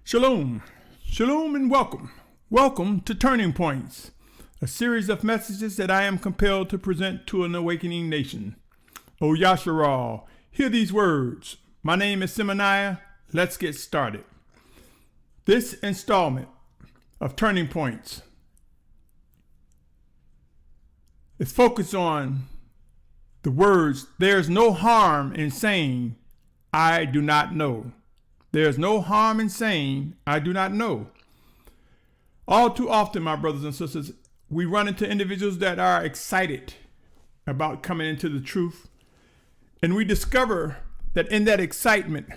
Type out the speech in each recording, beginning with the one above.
Shalom, shalom and welcome. Welcome to Turning Points, a series of messages that I am compelled to present to an awakening nation. O Yashar'al, hear these words. My name is Symmanayah. Let's get started. This installment of Turning Points is focused on the words, there's no harm in saying, I do not know. There's no harm in saying, I do not know. All too often, my brothers and sisters, we run into individuals that are excited about coming into the truth. And we discover that in that excitement,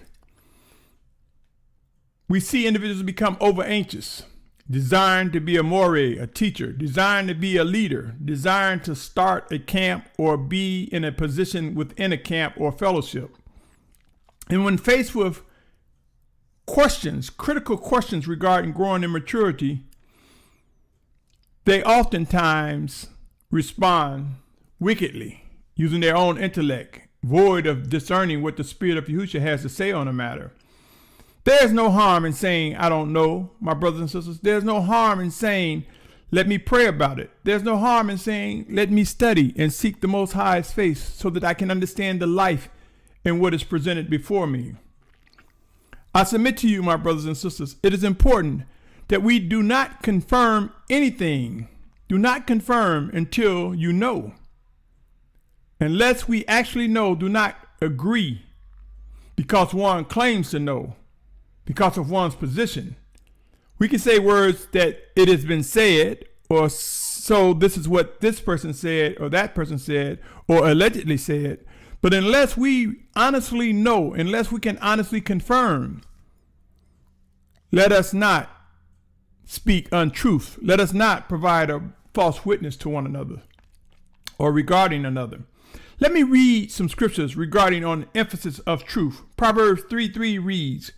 we see individuals become over anxious, desiring to be a moray, a teacher, desiring to be a leader, desiring to start a camp or be in a position within a camp or fellowship. And when faced with questions, critical questions regarding growing in maturity, they oftentimes respond wickedly, using their own intellect, void of discerning what the Spirit of Yahushua has to say on the matter. There's no harm in saying, I don't know, my brothers and sisters. There's no harm in saying, let me pray about it. There's no harm in saying, let me study and seek the Most High's face so that I can understand the life and what is presented before me. I submit to you, my brothers and sisters, it is important that we do not confirm anything. Do not confirm until you know. Unless we actually know, do not agree because one claims to know, because of one's position. We can say words that it has been said, or so this is what this person said, or that person said, or allegedly said. But unless we honestly know, unless we can honestly confirm, let us not speak untruth. Let us not provide a false witness to one another or regarding another. Let me read some scriptures regarding on emphasis of truth. Proverbs 3:3 reads,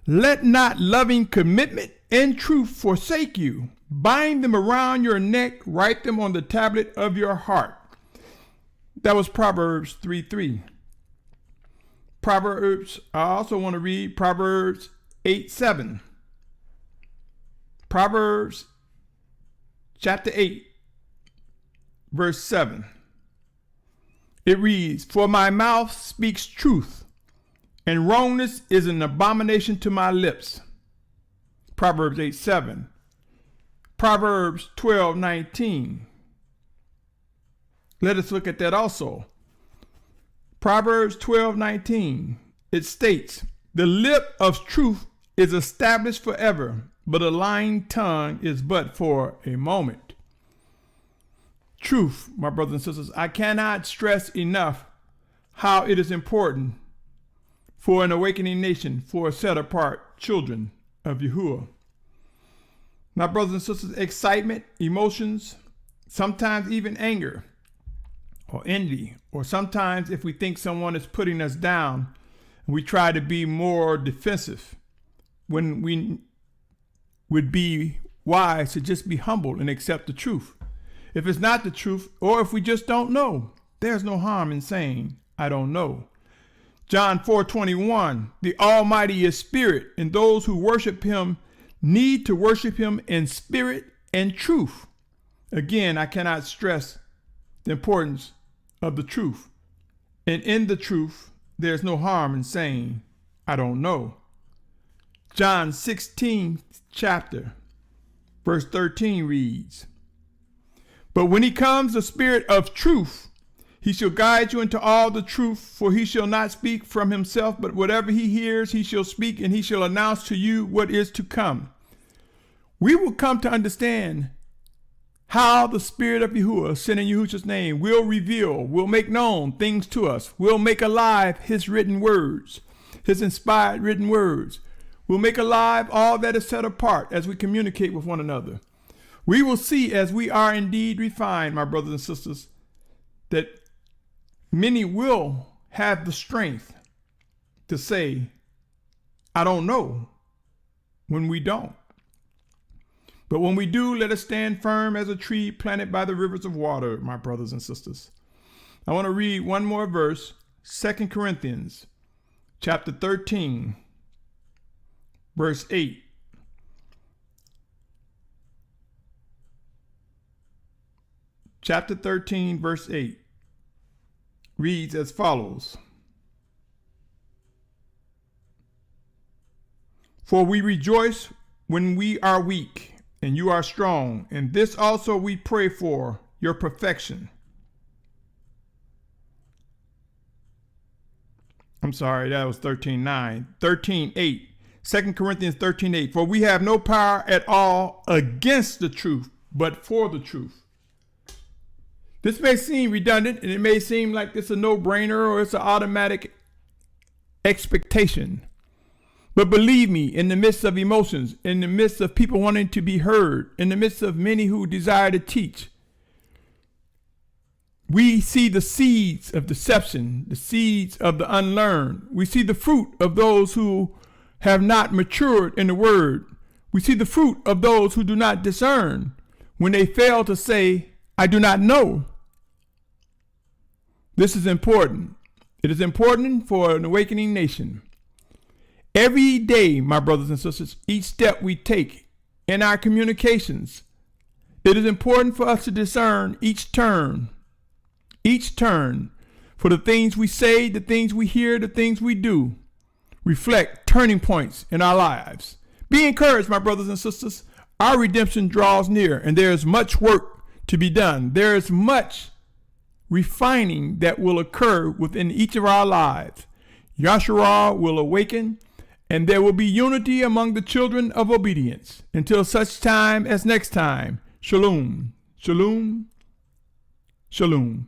let not loving commitment and truth forsake you. Bind them around your neck, write them on the tablet of your heart. That was Proverbs 3:3. I also want to read Proverbs 8:7. Proverbs chapter 8, verse 7. It reads, for my mouth speaks truth, and wrongness is an abomination to my lips. Proverbs 8:7. Proverbs 12:19. Let us look at that also. Proverbs 12:19. It states, the lip of truth is established forever, but a lying tongue is but for a moment. Truth, my brothers and sisters, I cannot stress enough how it is important for an awakening nation, for set apart children of Yahuah. My brothers and sisters, excitement, emotions, sometimes even anger or envy, or sometimes if we think someone is putting us down, we try to be more defensive when we would be wise to just be humble and accept the truth. If it's not the truth, or if we just don't know, there's no harm in saying, I don't know. John 4:21, the Almighty is spirit, and those who worship him need to worship him in spirit and truth. Again, I cannot stress the importance of the truth. And in the truth, there's no harm in saying, I don't know. John 16 chapter, verse 13 reads, but when he comes, the Spirit of truth, he shall guide you into all the truth, for he shall not speak from himself, but whatever he hears, he shall speak, and he shall announce to you what is to come. We will come to understand how the Spirit of Yahuah, sent in Yahusha's name, will reveal, will make known things to us, will make alive his written words, his inspired written words, will make alive all that is set apart as we communicate with one another. We will see as we are indeed refined, my brothers and sisters, that many will have the strength to say, I don't know, when we don't. But when we do, let us stand firm as a tree planted by the rivers of water, my brothers and sisters. I want to read one more verse, 2 Corinthians chapter 13, verse 8. chapter 13, verse 8 reads as follows. For we rejoice when we are weak, and you are strong, and this also we pray for your perfection. I'm sorry, that was 13:9. 13:8. 2 Corinthians 13:8. For we have no power at all against the truth, but for the truth. This may seem redundant, and it may seem like it's a no-brainer or it's an automatic expectation. But believe me, in the midst of emotions, in the midst of people wanting to be heard, in the midst of many who desire to teach, we see the seeds of deception, the seeds of the unlearned. We see the fruit of those who have not matured in the word. We see the fruit of those who do not discern when they fail to say, I do not know. This is important. It is important for an awakening nation. Every day, my brothers and sisters, each step we take in our communications, it is important for us to discern each turn, for the things we say, the things we hear, the things we do, reflect turning points in our lives. Be encouraged, my brothers and sisters. Our redemption draws near, and there is much work to be done. There is much refining that will occur within each of our lives. Yashar'al will awaken, and there will be unity among the children of obedience. Until such time as next time, Shalum, Shalum, Shalom.